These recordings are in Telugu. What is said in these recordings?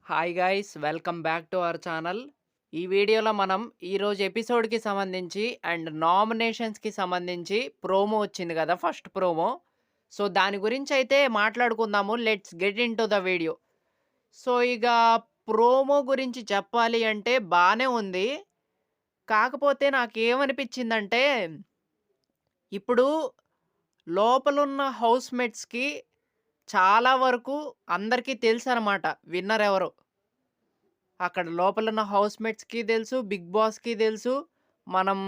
Hi guys welcome back to our channel. ఈ వీడియోలో మనం ఈరోజు ఎపిసోడ్కి సంబంధించి అండ్ నామినేషన్స్కి సంబంధించి ప్రోమో వచ్చింది కదా, ఫస్ట్ ప్రోమో. సో దాని గురించి అయితే మాట్లాడుకుందాము. Let's get in to the video. So ఇక ప్రోమో గురించి చెప్పాలి అంటే బాగానే ఉంది. కాకపోతే నాకేమనిపించిందంటే, ఇప్పుడు లోపలున్న హౌస్మేట్స్కి చాలా వరకు అందరికీ తెలుసు అనమాట విన్నర్ ఎవరో. అక్కడ లోపలున్న హౌస్‌మేట్స్‌కి తెలుసు, బిగ్ బాస్‌కి తెలుసు. మనం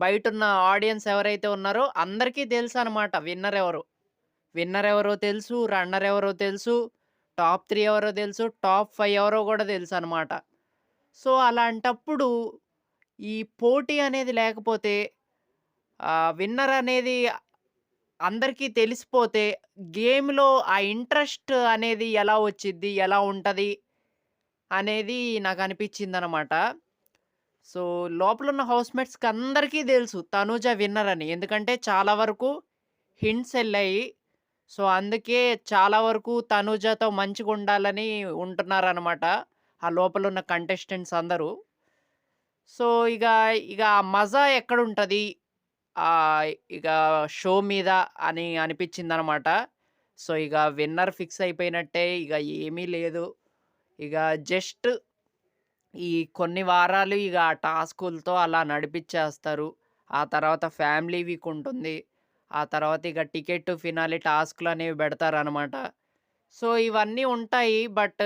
బయటున్న ఆడియన్స్ ఎవరైతే ఉన్నారో అందరికీ తెలుసనమాట విన్నర్ ఎవరో. విన్నర్ ఎవరో తెలుసు, రన్నర్ ఎవరో తెలుసు, టాప్ 3 ఎవరో తెలుసు, టాప్ 5 ఎవరో గూడా తెలుసనమాట. సో, అలాంటప్పుడు ఈ పోటీ అనేది లేకపోతే విన్నర్ అనేది అందరికీ తెలిసిపోతే గేమ్‌లో ఆ ఇంట్రెస్ట్ అనేది ఎలా వచ్చిద్ది? ఎలా ఉంటది? అనేది నాకనిపిచ్చిందనమాట. సో, లోపలున్న హౌస్‌మేట్స్‌కి అందరికీ దెలుసు తనూజ విన్నర్ అని. ఎందుకంటే చాలా వరకు హింట్స్ ఎళ్ళాయి. సో, అందుకే చాలా వరకు తనూజతో మంచిగుండాలని ఉంటున్నారనమాట, ఆ లోపలున్న కంటెస్టెంట్స్ అందరూ. సో, ఇక ఆ మజా ఎక్కడుంటది? ఇక షో మీద అని అనిపిచ్చిందనమాట. సో, ఇక విన్నర్ ఫిక్స్ అయిపోయినట్టే. ఇగ ఏమీ లేదు. ఇగ జస్ట్ ఈ కొన్ని వారాలు ఇగ ఆ టాస్కులతో అలా నడిపిచ్చేస్తారు. ఆ తర్వాత ఫ్యామిలీ వీక్ ఉంటుంది. ఆ తర్వాత ఇక టికెట్ టు ఫినాలే టాస్క్‌లనేవి బెడతారనమాట. సో, ఇవన్నీ ఉంటాయి. బట్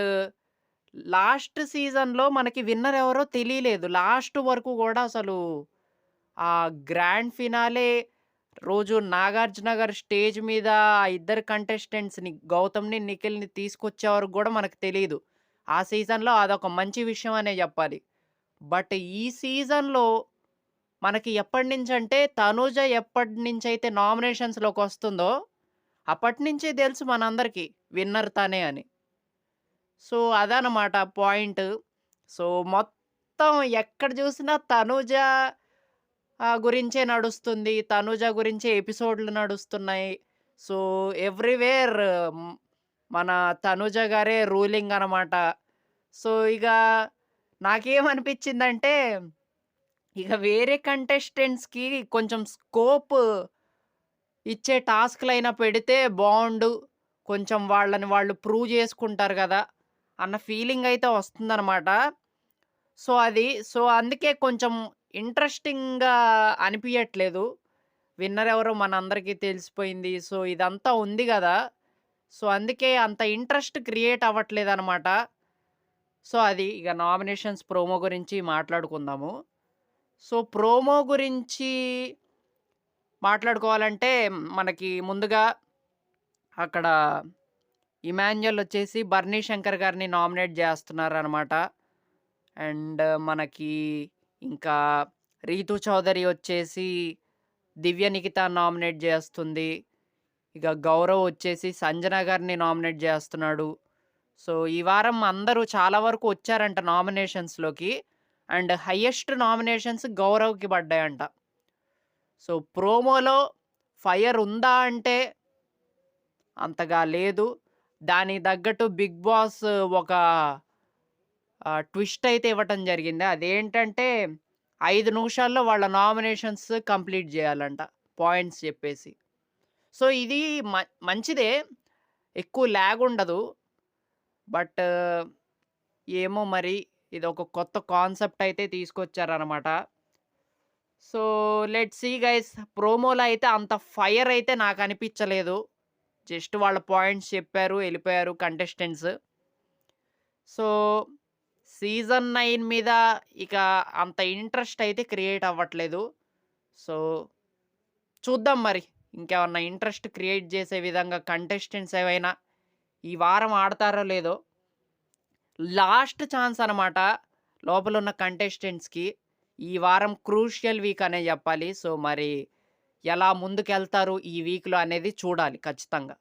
లాస్ట్ సీజన్‌లో మనకి విన్నర్ ఎవరో తెలీలేదు. లాస్ట్ వరకు గూడా అసలు ఆ గ్రాండ్ ఫినాలే రోజు నాగార్జున గారు స్టేజ్ మీద ఆ ఇద్దరు కంటెస్టెంట్స్‌ని, గౌతమ్‌ని, నిఖిల్‌ని తీసుకొచ్చే వరకు గూడా మనకు తెలీదు. ఆ సీజన్‌లో అదొక మంచి విషయం అనే జెప్పాలి. బట్ ఈ సీజన్‌లో మనకి ఎప్పటినుంచంటే తనూజ ఎప్పటినుంచైతే నామినేషన్స్‌లోకొస్తుందో అప్పటినుంచే తెలుసు మనందరికీ విన్నర్ తనే అని. సో, అదనమాట పాయింట్. సో, మొత్తం ఎక్కడ జూసినా తనూజ గురించే నడుస్తుంది. తనూజ గురించే ఎపిసోడ్‌లు నడుస్తున్నాయి. సో, ఎవ్రీవేర్ హ్మ్, మన తనూజ గారే రూలింగ్ అనమాట. సో, నాకేమనిపించిందంటే, ఇక వేరే కంటెస్టెంట్స్‌కి కొంచెం స్కోప్ ఇచ్చే టాస్క్‌లైనా పెడితే బావుండు. కొంచెం వాళ్ళని వాళ్ళు ప్రూవ్ చేసుకుంటారు గదా! అన్న ఫీలింగ్ అయితే వస్తుందనమాట. సో, అందుకే కొంచెం ఇంట్రెస్టింగ్‌గా అనిపియట్లేదు. విన్నర్ ఎవరో మనందరికీ తెలిసిపోయింది. సో, ఇదంతా ఉంది గదా! సో, అందుకే అంత ఇంట్రెస్ట్ క్రియేట్ అవ్వట్లేదనమాట. సో, అది ఇగ నామినేషన్స్ ప్రోమో గురించి మాట్లాడుకుందాము. సో, ప్రోమో గురించి మాట్లాడుకోవాలంటే మనకి ముందుగా అక్కడ ఇమాన్యుయల్ వచ్చేసి బర్నీ శంకర్ గారిని నామినేట్ జేస్తున్నారనమాట. అండ్ మనకి ఇంకా రీతు చౌదరి వచ్చేసి దివ్య నిఖిత నామినేట్ జేస్తుంది. ఇక గౌరవ్ వచ్చేసి సంజన గారిని నామినేట్ జేస్తున్నాడు. సో, ఈ వారం అందరూ చాలా వరకు వచ్చారంట నామినేషన్స్‌లోకి. అండ్ హైయెస్ట్ నామినేషన్స్ గౌరవ్‌కి పడ్డాయంట. సో, ప్రోమోలో ఫైర్ ఉందా అంటే అంతగా లేదు. దానికి తగ్గట్టు బిగ్ బాస్ ఒక ట్విస్ట్ అయితే ఇవ్వటం జరిగింది. అదేంటంటే 5 నిమిషాల్లో వాళ్ళ నామినేషన్స్ కంప్లీట్ జేయాలంట, పాయింట్స్ చెప్పేసి. సో, ఇది మ మంచిదే. ఎక్కువ లాగ్ ఉండదు. బట్ ఏమో మరి, ఇదొక కొత్త కాన్సెప్ట్ అయితే తీసుకొచ్చారనమాట. So, let's see guys. ప్రోమోలో అయితే అంత ఫైర్ అయితే నాకనిపించలేదు. జస్ట్ వాళ్ళ పాయింట్స్ చెప్పారు, ఎళ్ళిపోయారు కంటెస్టెంట్స్. సో, సీజన్ 9 మీద ఇక అంత ఇంట్రెస్ట్ అయితే క్రియేట్ అవ్వట్లేదు. సో, చూద్దాం మరి. ఇంకేమన్నా ఇంట్రెస్ట్ క్రియేట్ చేసే విధంగా కంటెస్టెంట్స్ ఏవైనా ఈ వారం ఆడతారో లేదో. లాస్ట్ ఛాన్స్ అనమాట లోపలున్న కంటెస్టెంట్స్‌కి. ఈ వారం క్రూషియల్ వీక్ అనే జెప్పాలి. సో, మరి ఎలా ముందుకెళ్తారు ఈ వీక్‌లో అనేది చూడాలి ఖచ్చితంగా.